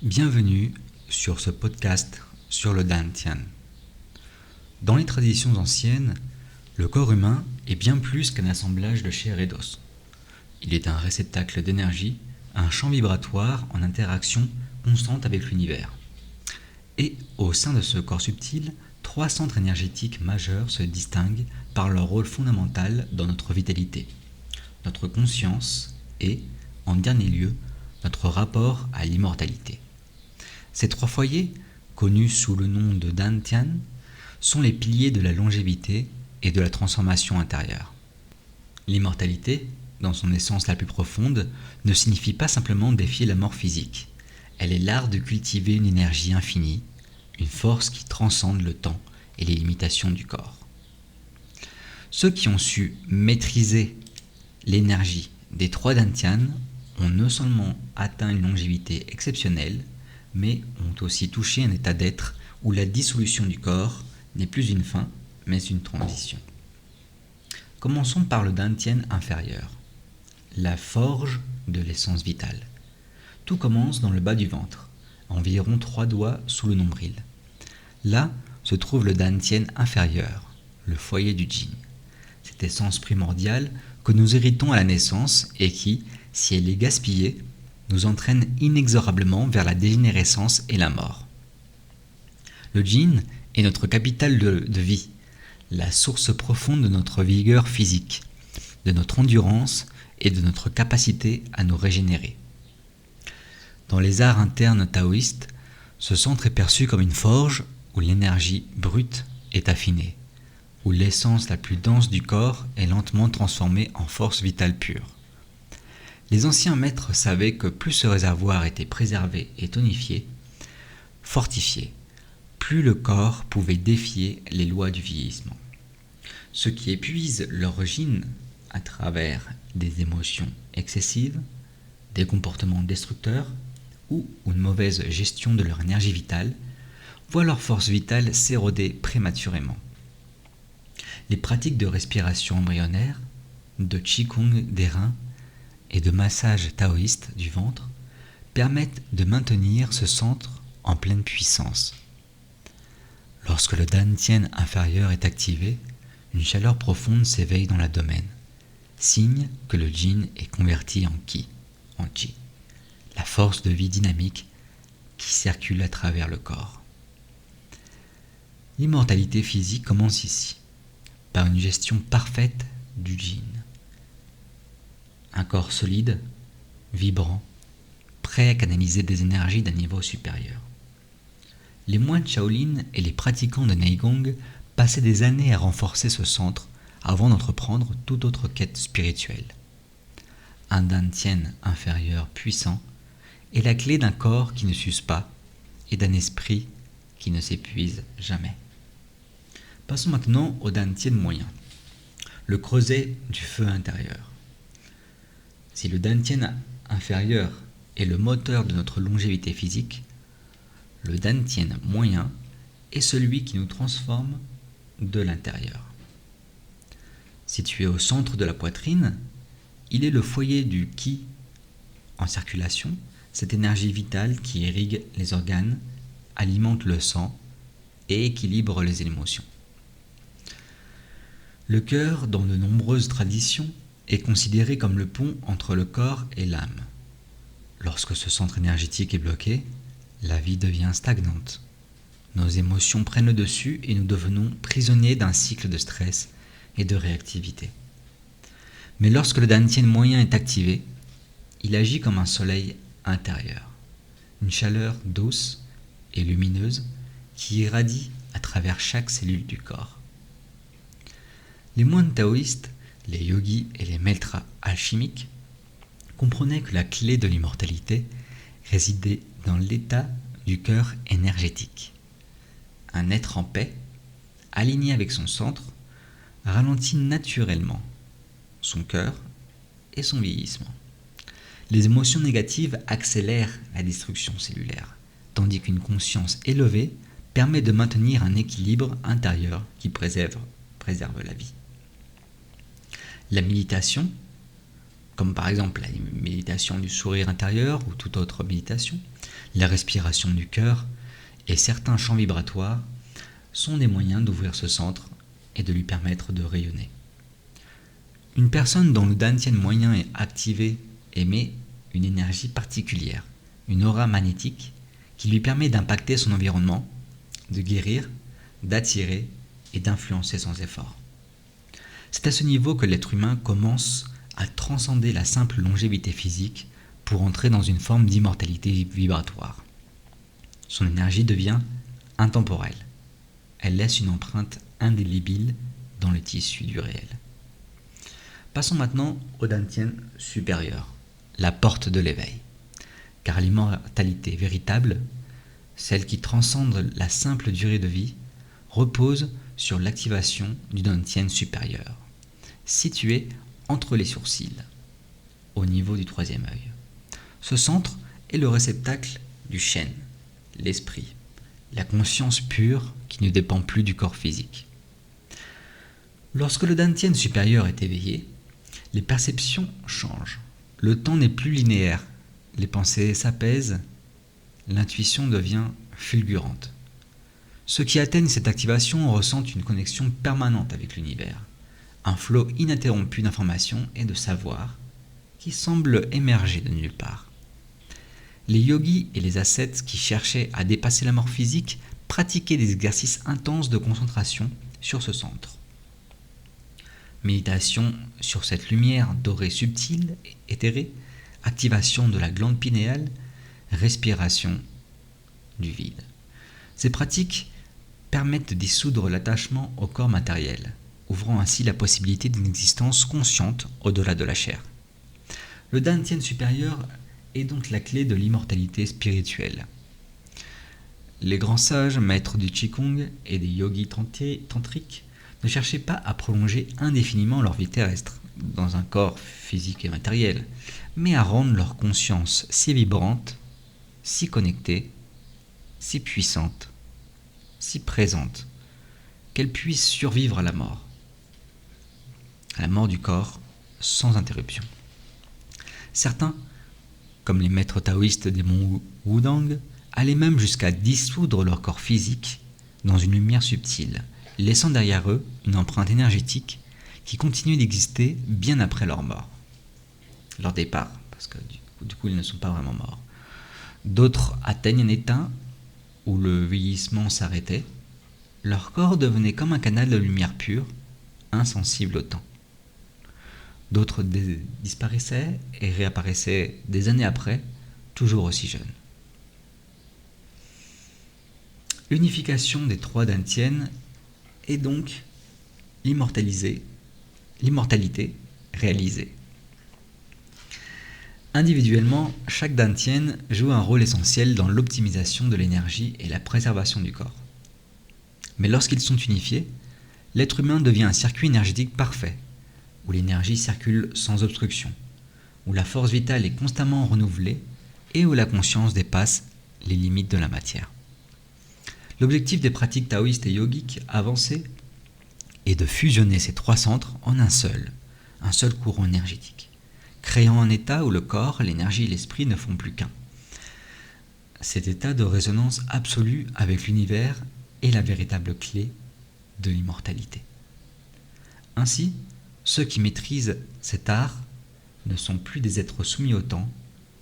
Bienvenue sur ce podcast sur le Dantian. Dans les traditions anciennes, le corps humain est bien plus qu'un assemblage de chair et d'os. Il est un réceptacle d'énergie, un champ vibratoire en interaction constante avec l'univers. Et au sein de ce corps subtil, 3 centres énergétiques majeurs se distinguent par leur rôle fondamental dans notre vitalité, notre conscience et, en dernier lieu, notre rapport à l'immortalité. Ces 3 foyers, connus sous le nom de Dantian, sont les piliers de la longévité et de la transformation intérieure. L'immortalité, dans son essence la plus profonde, ne signifie pas simplement défier la mort physique. Elle est l'art de cultiver une énergie infinie, une force qui transcende le temps et les limitations du corps. Ceux qui ont su maîtriser l'énergie des 3 Dantian ont non seulement atteint une longévité exceptionnelle, mais ont aussi touché un état d'être où la dissolution du corps n'est plus une fin, mais une transition. Commençons par le Dantian inférieur, la forge de l'essence vitale. Tout commence dans le bas du ventre, environ 3 doigts sous le nombril. Là se trouve le Dantian inférieur, le foyer du Jin. Cette essence primordiale que nous héritons à la naissance et qui, si elle est gaspillée, nous entraîne inexorablement vers la dégénérescence et la mort. Le Jin est notre capital de vie, la source profonde de notre vigueur physique, de notre endurance et de notre capacité à nous régénérer. Dans les arts internes taoïstes, ce centre est perçu comme une forge où l'énergie brute est affinée, où l'essence la plus dense du corps est lentement transformée en force vitale pure. Les anciens maîtres savaient que plus ce réservoir était préservé et tonifié, fortifié, plus le corps pouvait défier les lois du vieillissement. Ceux qui épuisent leur Jin à travers des émotions excessives, des comportements destructeurs ou une mauvaise gestion de leur énergie vitale, voient leur force vitale s'éroder prématurément. Les pratiques de respiration embryonnaire, de Qigong des reins et de massage taoïste du ventre permettent de maintenir ce centre en pleine puissance. Lorsque le Dantian inférieur est activé, une chaleur profonde s'éveille dans l'abdomen, signe que le Jin est converti en Qi, la force de vie dynamique qui circule à travers le corps. L'immortalité physique commence ici, par une gestion parfaite du Jin. Un corps solide, vibrant, prêt à canaliser des énergies d'un niveau supérieur. Les moines Shaolin et les pratiquants de Neigong passaient des années à renforcer ce centre avant d'entreprendre toute autre quête spirituelle. Un Dantian inférieur puissant est la clé d'un corps qui ne s'use pas et d'un esprit qui ne s'épuise jamais. Passons maintenant au Dantian moyen, le creuset du feu intérieur. Si le Dantian inférieur est le moteur de notre longévité physique, le Dantian moyen est celui qui nous transforme de l'intérieur. Situé au centre de la poitrine, il est le foyer du Qi en circulation, cette énergie vitale qui irrigue les organes, alimente le sang et équilibre les émotions. Le cœur, dans de nombreuses traditions, est considéré comme le pont entre le corps et l'âme. Lorsque ce centre énergétique est bloqué, la vie devient stagnante. Nos émotions prennent le dessus et nous devenons prisonniers d'un cycle de stress et de réactivité. Mais lorsque le Dantian moyen est activé, il agit comme un soleil intérieur, une chaleur douce et lumineuse qui irradie à travers chaque cellule du corps. Les moines taoïstes, les yogis et les maîtres alchimiques comprenaient que la clé de l'immortalité résidait dans l'état du cœur énergétique. Un être en paix, aligné avec son centre, ralentit naturellement son cœur et son vieillissement. Les émotions négatives accélèrent la destruction cellulaire, tandis qu'une conscience élevée permet de maintenir un équilibre intérieur qui préserve la vie. La méditation, comme par exemple la méditation du sourire intérieur ou toute autre méditation, La respiration du cœur et certains champs vibratoires sont des moyens d'ouvrir ce centre et de lui permettre de rayonner. Une personne dont le dantian moyen est activé émet une énergie particulière, une aura magnétique qui lui permet d'impacter son environnement, de guérir, d'attirer et d'influencer sans effort. C'est à ce niveau que l'être humain commence à transcender la simple longévité physique pour entrer dans une forme d'immortalité vibratoire. Son énergie devient intemporelle. Elle laisse une empreinte indélébile dans le tissu du réel. Passons maintenant au dantian supérieur, la porte de l'éveil. Car l'immortalité véritable, celle qui transcende la simple durée de vie, repose sur l'activation du dantian supérieur, situé entre les sourcils, au niveau du troisième œil. Ce centre est le réceptacle du Shen, l'esprit, la conscience pure qui ne dépend plus du corps physique. Lorsque le dantian supérieur est éveillé, les perceptions changent. Le temps n'est plus linéaire, les pensées s'apaisent, l'intuition devient fulgurante. Ceux qui atteignent cette activation ressentent une connexion permanente avec l'univers, un flot ininterrompu d'informations et de savoir qui semble émerger de nulle part. Les yogis et les ascètes qui cherchaient à dépasser la mort physique pratiquaient des exercices intenses de concentration sur ce centre. Méditation sur cette lumière dorée subtile, éthérée, activation de la glande pinéale, respiration du vide. Ces pratiques permettent de dissoudre l'attachement au corps matériel, ouvrant ainsi la possibilité d'une existence consciente au-delà de la chair. Le dantian supérieur est donc la clé de l'immortalité spirituelle. Les grands sages, maîtres du Qigong et des yogis tantriques, ne cherchaient pas à prolonger indéfiniment leur vie terrestre, dans un corps physique et matériel, mais à rendre leur conscience si vibrante, si connectée, si puissante, si présente, qu'elle puisse survivre à la mort du corps, sans interruption. Certains, comme les maîtres taoïstes des monts Wudang, allaient même jusqu'à dissoudre leur corps physique dans une lumière subtile, laissant derrière eux une empreinte énergétique qui continue d'exister bien après leur mort, leur départ, parce que du coup ils ne sont pas vraiment morts. D'autres atteignent un état où le vieillissement s'arrêtait, leur corps devenait comme un canal de lumière pure, insensible au temps. D'autres disparaissaient et réapparaissaient des années après, toujours aussi jeunes. L'unification des trois dantians est donc l'immortalité réalisée. Individuellement, chaque dantian joue un rôle essentiel dans l'optimisation de l'énergie et la préservation du corps. Mais lorsqu'ils sont unifiés, l'être humain devient un circuit énergétique parfait, où l'énergie circule sans obstruction, où la force vitale est constamment renouvelée et où la conscience dépasse les limites de la matière. L'objectif des pratiques taoïstes et yogiques avancées est de fusionner ces trois centres en un seul courant énergétique, créant un état où le corps, l'énergie et l'esprit ne font plus qu'un. Cet état de résonance absolue avec l'univers est la véritable clé de l'immortalité. Ainsi, ceux qui maîtrisent cet art ne sont plus des êtres soumis au temps,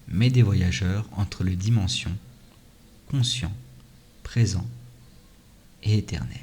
mais des voyageurs entre les dimensions, conscients, présents et éternels.